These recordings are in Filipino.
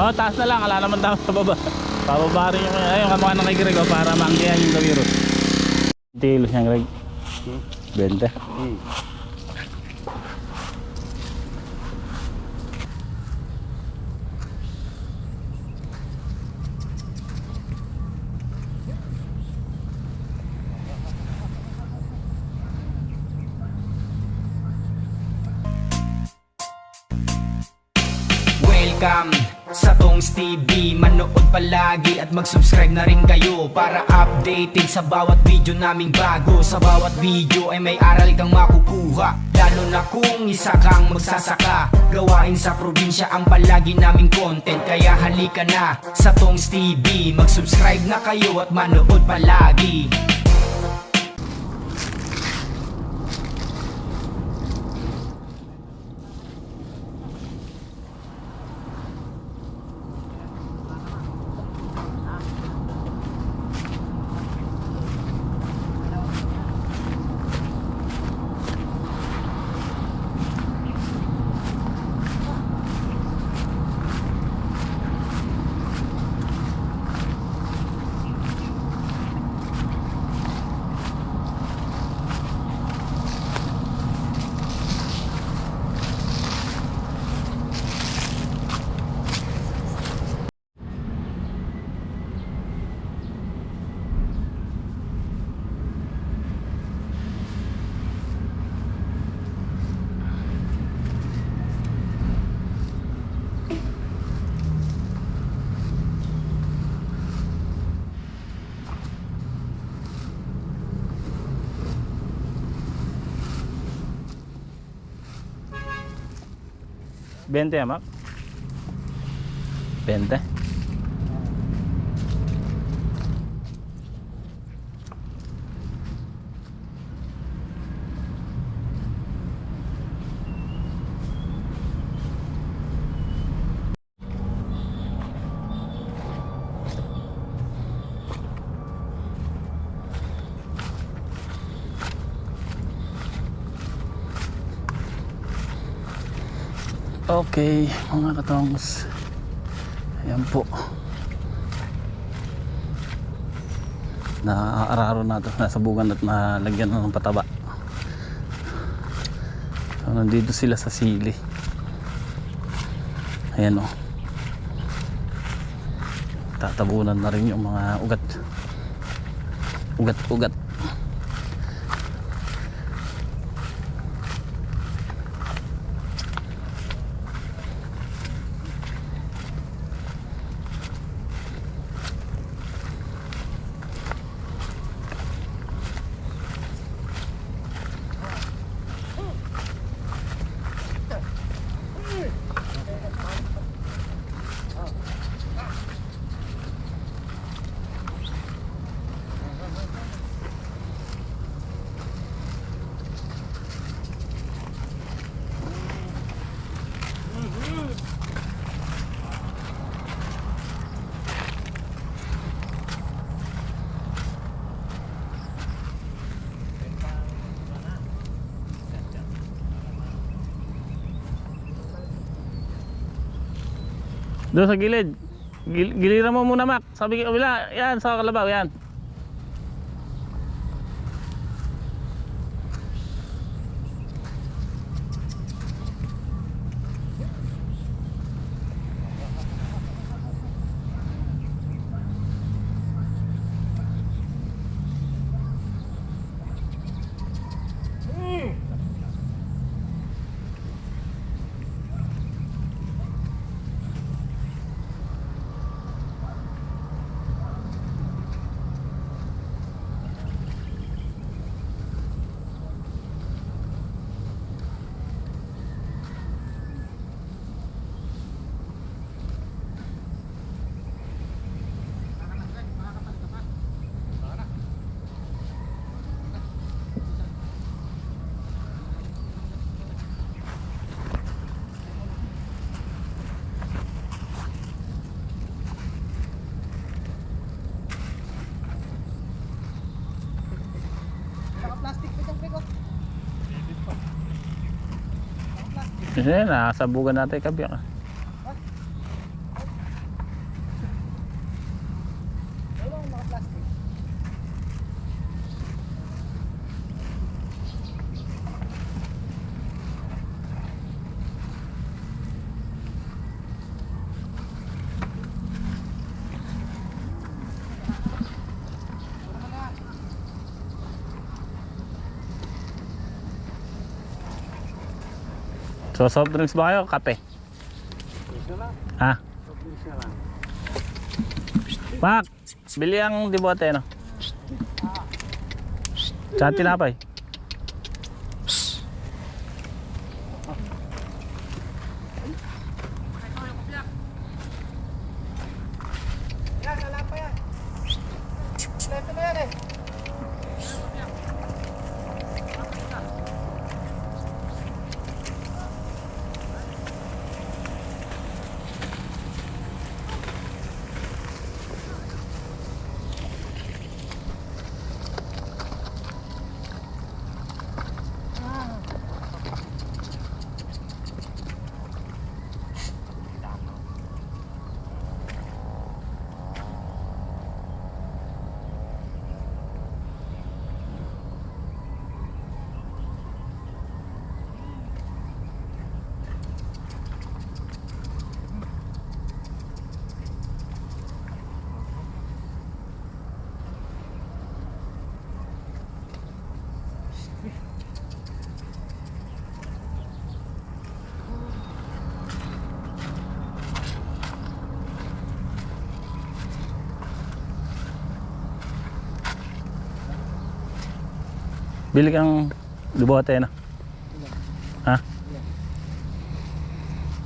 Oh, taas na lang, ala naman daw sa baba. Pababa rin yung ayun, kamukha ng kay Greg oh, para maanggihan yung gawiro. Tilos niya Greg. 20. Welcome sa Tongs TV. Manood palagi at mag-subscribe na rin kayo para updated sa bawat video naming bago. Sa bawat video ay may aral kang makukuha, lalo na kung isa kang magsasaka. Gawain sa probinsya ang palagi naming content, kaya halika na sa Tongs TV. Mag-subscribe na kayo at manood palagi. Bente Mak? 20. Okay, mga katongs, ayan po, naaararo na ito, nasa bugan at nalagyan ng pataba. So, nandito sila sa sili, ayan o, tatabunan na rin yung mga ugat. Doon sa gilid, giliran mo muna Mac, sabi ko kabila, yan sa kalabaw yan. Kasi nakasabugan natin kabiyak. So soft drinks ba kayo? Kape? Isa lang. Ha? Isa lang. Mak! Bili ang dibote no? Tsaka tinapay. Yan, wala pa yan. Leto na yan eh. Bili kang dibote na. Ha?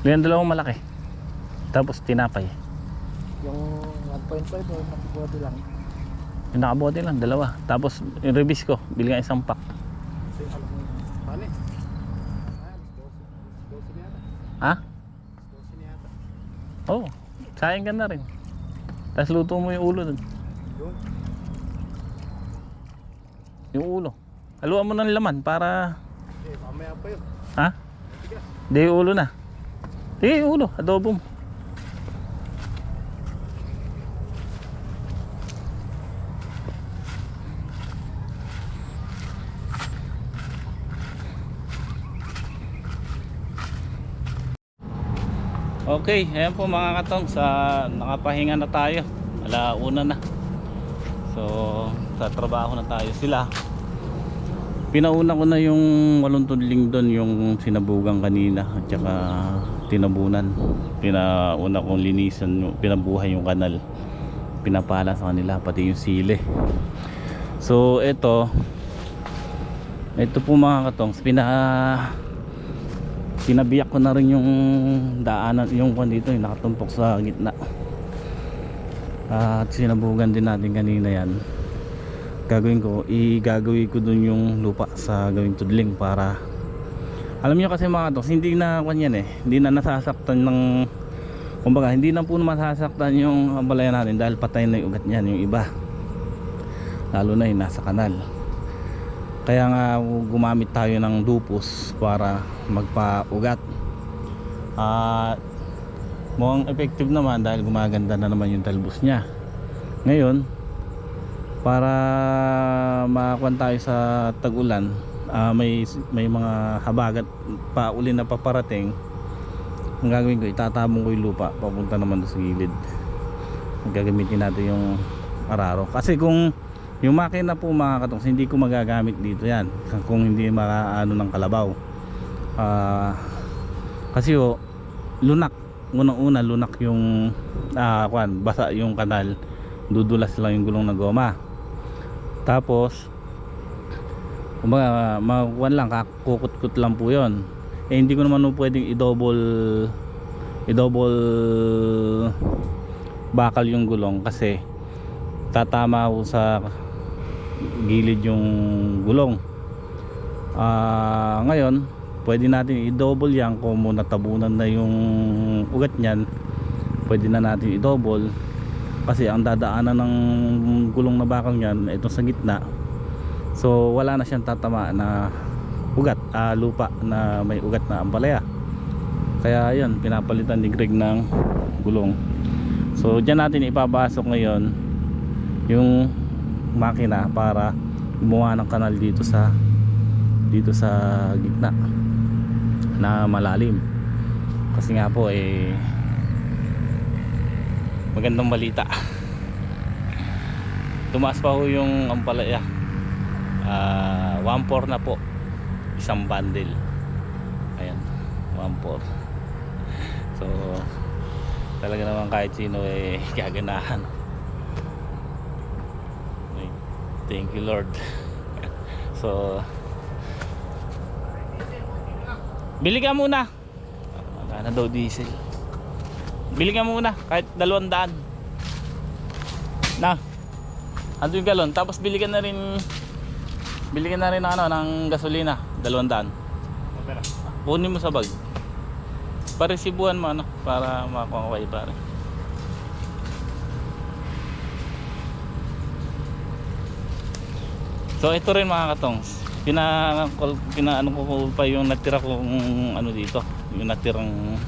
Bili ang dalawang malaki. Tapos tinapay. Yung 1.5 o nakabote lang. Yung nakabote lang, dalawa. Tapos yung release ko, bili ka isang pack. Kasi alam mo yung panis. Ayan, 12 niya yata. Ha? 12 niya yata. Oo. Oh, sayang ka na rin. Tapos luto mo yung ulo dun. Doon. Yung ulo. Haluan mo ng laman para... Eh, mamaya pa yun. Ha? Sige na. Di yung ulo na. Di yung ulo, adobo mo. Okay, ayan po mga katong, sa nakapahinga na tayo. Alauna na. So, sa trabaho na tayo sila. Pinauna ko na yung walong tudling doon, yung sinabugan kanina at saka tinabunan. Pinauna kong linisan, pinabuhay yung kanal. Pinapala sa kanila, pati yung sili. So, ito po mga katong, pinabiyak ko na rin yung daanan, yung kwan dito, yung nakatumpok sa gitna. At sinabugan din natin kanina yan. Igagawin ko dun yung lupa sa gawing tudling para, alam nyo kasi mga katong, hindi na kwan yan eh, hindi na nasasaktan ng, kumbaga hindi na po masasaktan yung abalayan natin dahil patay na yung ugat niyan, yung iba, lalo na yung nasa kanal. Kaya nga gumamit tayo ng dupos para magpa-ugat. Mukhang effective naman dahil gumaganda na naman yung talbos niya. Ngayon, para makakuan tayo sa tag-ulan, may mga habagat pa uli na paparating. Ang gagawin ko, itatabong ko yung lupa papunta naman doon sa gilid. Gagamitin natin yung araro. Kasi kung yung makina po mga katong, hindi ko magagamit dito yan kung hindi makaano ng kalabaw. Kasi lunak, unang-una lunak yung basa yung kanal, dudulas lang yung gulong na goma. Tapos kumbaga makukuan lang, kukut-kut lang po yon. Eh hindi ko naman pwedeng i-double bakal yung gulong kasi tatama ko sa gilid yung gulong. Ngayon pwede natin i-double yan. Kung muna tabunan na yung ugat nyan, pwede na natin i-double kasi ang dadaanan ng gulong na bakal nyan ito sa gitna. So wala na siyang tatama na ugat, lupa na may ugat na ampalaya. Kaya yun, pinapalitan ni Greg ng gulong. So dyan natin ipapasok ngayon yung makina para gumawa ng kanal dito sa gitna na malalim. Kasi nga po magandang balita, tumaas pa ho yung ampalaya. 1.4 na po isang bundle. Ayan, 4x4. So talaga naman kahit sino gaganahan. Okay. Thank you Lord. So bili ka muna. Magkano daw diesel? Bili ka muna kahit 200 na. Ando yung galon. Tapos bili ka na rin ng ano, ng gasolina 200. Kunin mo sa bag. Paresibuhan mo ano, para makuha ko kayo pare. So ito rin mga katongs, pinaano ko pa yung natira kong ano dito, yung natirang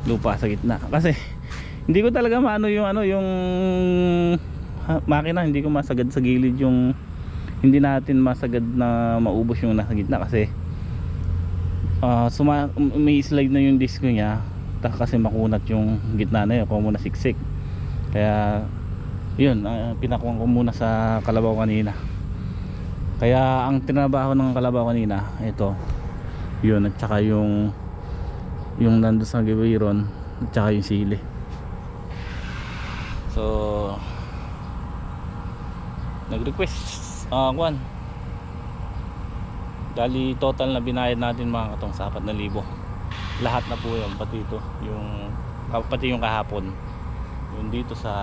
lupa sa gitna. Kasi hindi ko talaga maano yung makina, hindi ko masagad sa gilid yung, hindi natin masagad na maubos yung nasa gitna kasi may slide na yung disco niya kasi makunat yung gitna na yun, kung muna siksik. Kaya yun, pinakuha ko muna sa kalabaw kanina. Kaya ang tinabaho ng kalabaw kanina ito yun, at saka yung nandun sa giwiron at saka yung sili. So nag-request kuan, dali total na binayad natin mga katong sa 4,000. Lahat na po yun, pati ito yung kahapon, yung dito sa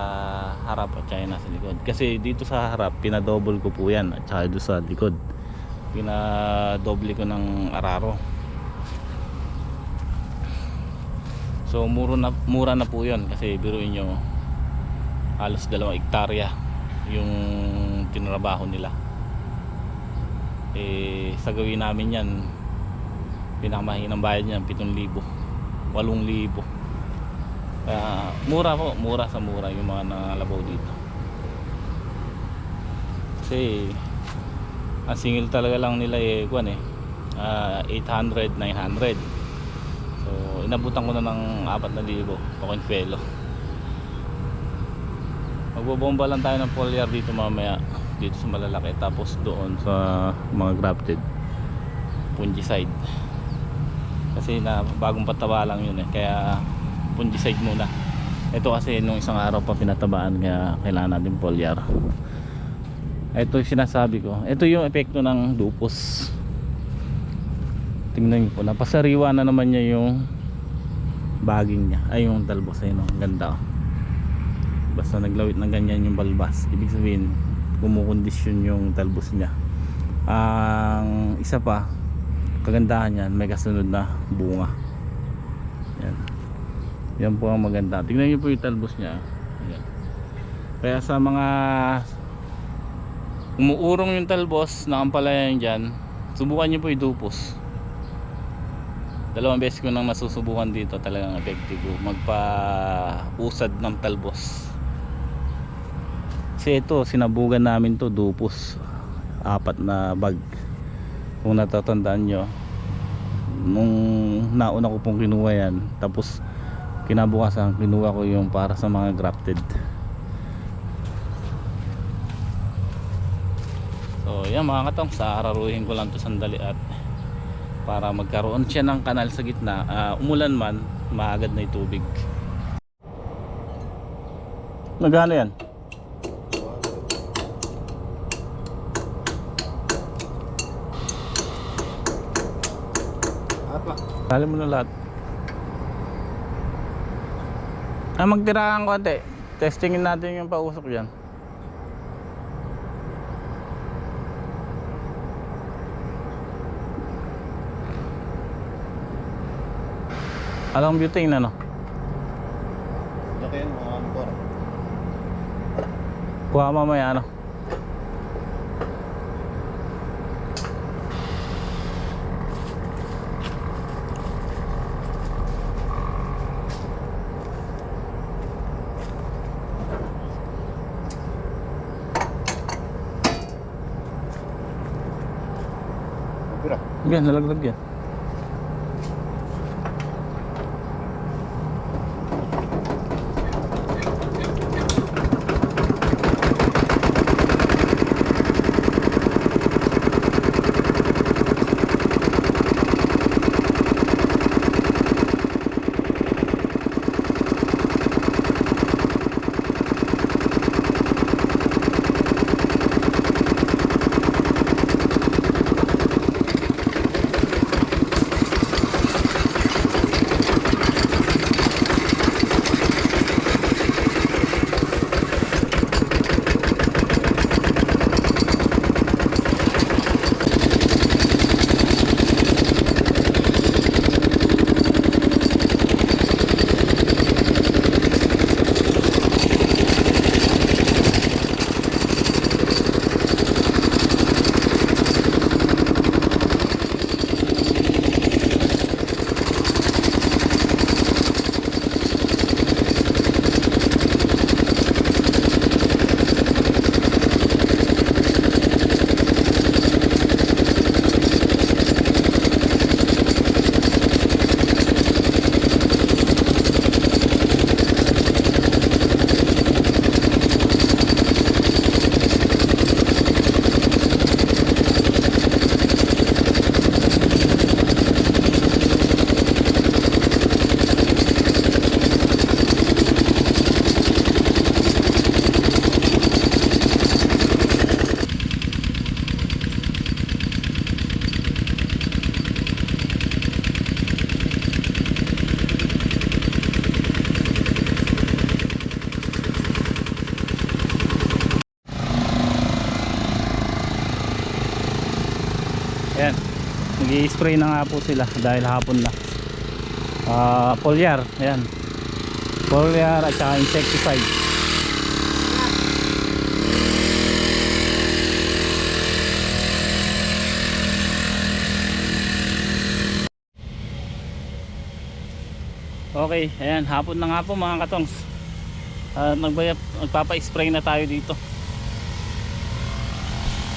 harap at saka nasa likod. Kasi dito sa harap pinadouble ko po yan, at saka doon sa likod pinadoble ko ng araro. So mura na po yun, kasi biruin nyo halos 2 hektarya yung tinrabaho nila. Sa gawin namin yan, pinakamahinang bayad niyan 7,000, 8,000. Kaya mura sa mura yung mga nangalabaw dito. Kasi ang singil talaga lang nila 800, 900. So inabutan ko na ng 4,000 pakonfelo. Magbobomba lang tayo ng foliar dito mamaya, dito sa malalaki, tapos doon sa mga grafted fungicide, kasi na bagong pataba lang yun kaya fungicide muna. Ito kasi nung isang araw pa pinatabaan, kaya kailangan natin foliar. Ito yung sinasabi ko, ito yung epekto ng lupus. Tingnan nyo po, napasariwa na naman niya yung baging niya, ay yung talbos. Ayun, ang ganda. Basta naglawit ng ganyan yung balbas, ibig sabihin kumukondisyon yung talbos niya. Ang isa pa kagandahan yan, may kasunod na bunga. Yan po ang maganda. Tingnan niyo po yung talbos niya. Ayan. Kaya sa mga umuurong yung talbos na ampalayan dyan, subukan niyo po idupos. 2 beses ko nang nasusubukan dito, talagang effective magpa-usad ng talbos. Kasi ito, sinabugan namin to dupos, 4 na bag. Kung natatandaan nyo, nung nauna ko pong kinuha yan, tapos kinabukasan kinuha ko yung para sa mga grafted. So yan mga katong, sa araruhin ko lang to sandali at para magkaroon siya ng kanal sa gitna. Umulan man, maagad na yung tubig. Nagano yan? Tali mo na lahat. Magtirahan konti. Testingin natin yung pausok yan. Alang butane na no? Laki yan, mga motor. Kuha mamaya ano? Yan, nalaglag yan. Mag-i-spray na nga po sila dahil hapon na. Foliar, ayan. Foliar at saka insecticide. Okay, ayan, hapon na nga po mga katongs. Nagpapa-spray na tayo dito.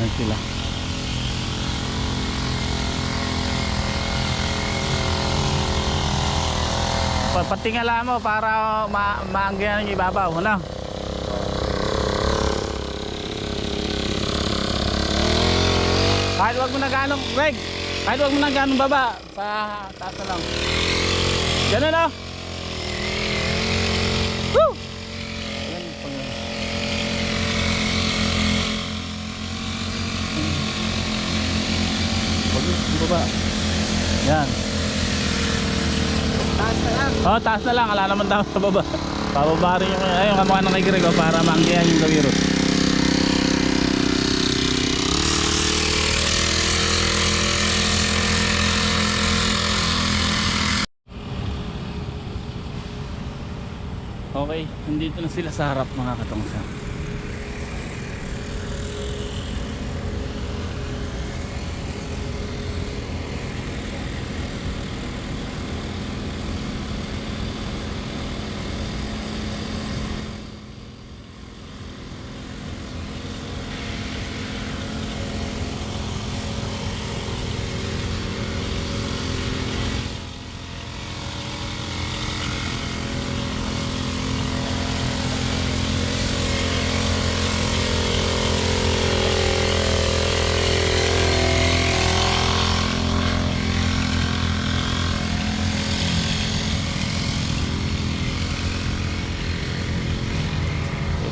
Ayan sila. Patingala mo para maanggihan yung ibabaw, ano? Kahit wag mo na ganong, Greg, kahit wag mo na ganong baba, sa taas na lang. Ganun, no? Woo! Ayan, wag mo baba. Yan. Taas na lang. Oh, taas na lang, wala naman daw sa baba. Pababa rin yung ayun, kamukha ng kay Greg para maanggihan yung gawirot. Okay, nandito na sila sa harap mga katongsa.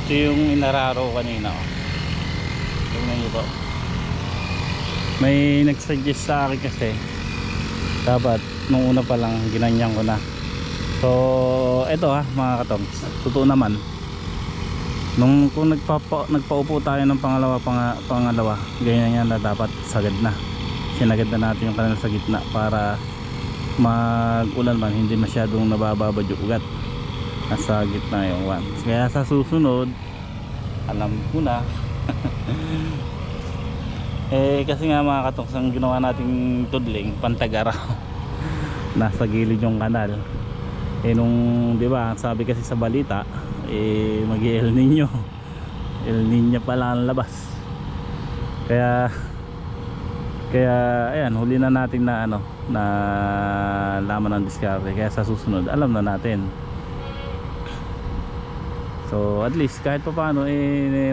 Ito yung inararo kanina, oh. Tingnan nyo po. May nagsuggest sa akin kasi dapat nung una pa lang ginanyan ko na. So eto ha mga katong, totoo naman kung nagpaupo tayo ng pangalawa ganyan yan na dapat sagad na. Sinagad na natin yung kanal sa gitna para mag-ulan man hindi masyadong nabababad yung ugat. Nasa gitna yung one. Kaya sa susunod alam ko na kasi nga mga katongs, ang ginawa nating tudling pantagaraw nasa gilid yung kanal. Nung di ba sabi kasi sa balita mag-El Nino pala ang labas. Kaya ayan, huli na natin na na laman ng diskarte. Kaya sa susunod alam na natin. So at least kahit pa paano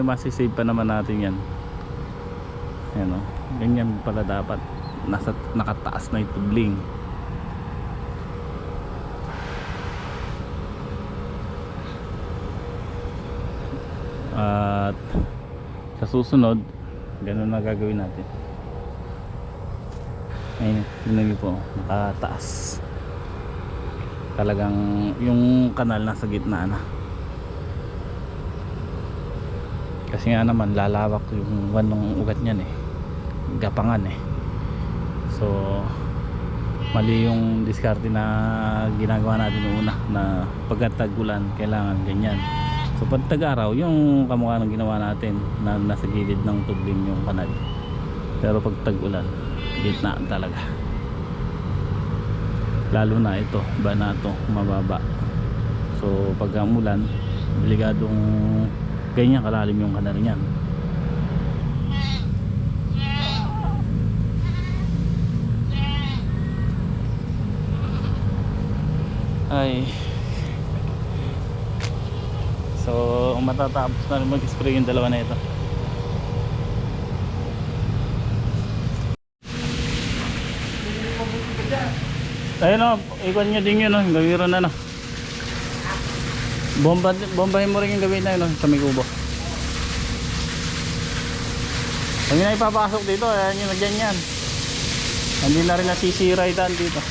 masisave pa naman natin yan. Ayan, ganyan pala dapat nakataas na yung tubling. At sa susunod ganun na gagawin natin. Ayun, tingnan niyo po, nakataas. Talagang yung kanal nasa gitna na. Kasi nga naman lalawak yung ng ugat niyan gapangan so mali yung diskarte na ginagawa natin noong una na pagka tag-ulan kailangan ganyan. So pag tag-araw yung kamukha ng ginawa natin na nasa gilid ng tubling yung kanal, pero pag tag-ulan gitna talaga, lalo na ito banato mababa. So pag umulan obligadong ganyan kalalim yung kanal niyan. Ay, so matatapos na rin mag-spray yung dalawa na ito. Ayun o, ikon nyo din yun gawiro na bombahin mo rin yung gawin na yun sa may kubo. Pag na ipapasok dito, ayan yung nagyan yan. Hindi na rin nasisira itan dito.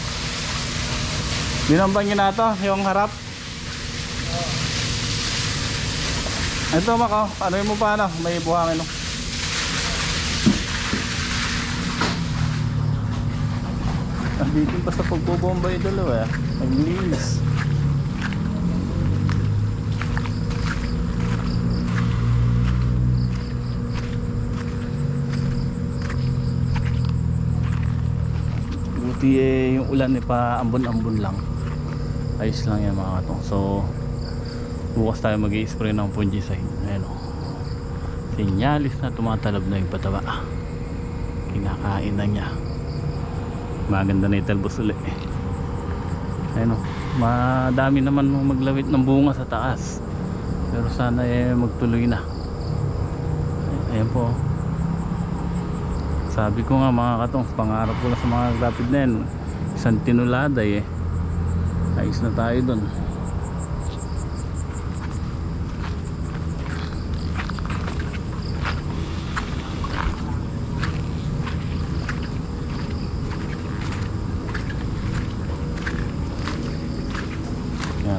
Binamban nyo na ito, yung harap. Ito mako, ano mo pa may buhangin Nabitin pa sa pagbobomba yung dalawa. Naglinis. Buti yung ulan pa ambon-ambon lang. Ayos lang yan mga katong. So bukas tayo mag-i-spray ng fungicide. Ayan o. Sinyalis na tumatalab na yung pataba. Kinakain na niya. Maganda na italbos ulit. Ayan o. Madami naman maglawit ng bunga sa taas. Pero sana magtuloy na. Ayan po. Sabi ko nga mga katong, pangarap ko lang sa mga rapid na yan. Isang tinuladay ayos na tayo dun.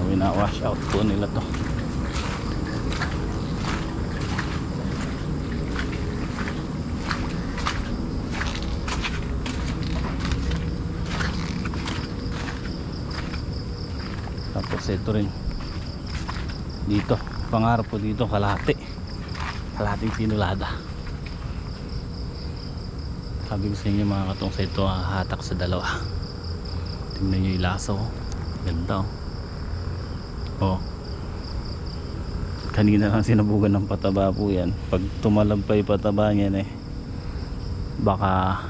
Wina-wash out po nila to. Tapos ito rin dito, pangarap ko dito kalahating sinulada. Sabi ko sa inyo mga katong, sa ito hatak sa dalawa. Tingnan nyo yung laso, ganda oh. Kanina lang sinabugan ng pataba po yan. Pag tumalab pa yung pataba niyan baka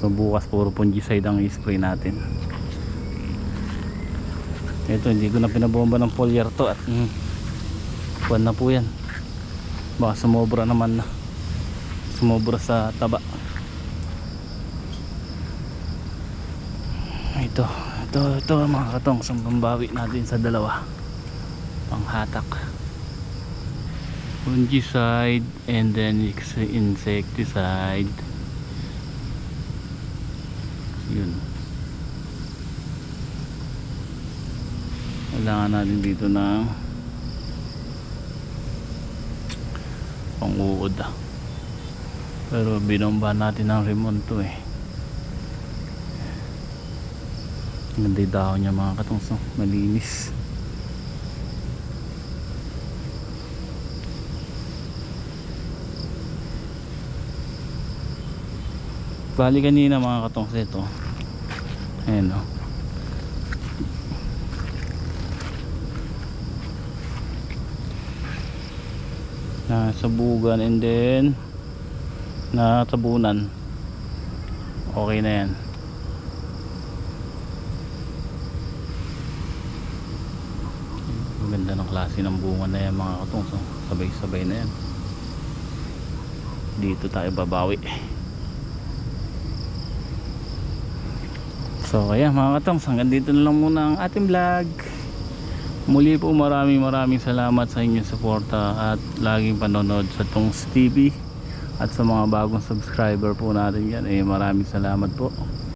so bukas puro fungicide ang i-spray natin. Ito hindi ko na pinabomba ng foliar to at buwan na po yan. Baka sumobra naman na. Sumobra sa taba. Ito mga katong, pambawi natin sa dalawa. Panghatak. Fungicide and then insecticide. Yun. Kailangan natin dito ng pang-uod pero binomba natin ng rimon to ganda yung dahon niya mga katong, malinis. Bali kanina mga katong ito. Ayan o. Nasabugan and then natabunan. Okay na yan. Maganda ng klase ng bunga na yan mga katong. So, sabay-sabay na yan. Dito tayo babawi. So kaya mga katong, hanggang dito na lang muna ang ating vlog. Muli po maraming salamat sa inyong suporta at laging panonood sa Tongs TV. At sa mga bagong subscriber po natin yan, maraming salamat po.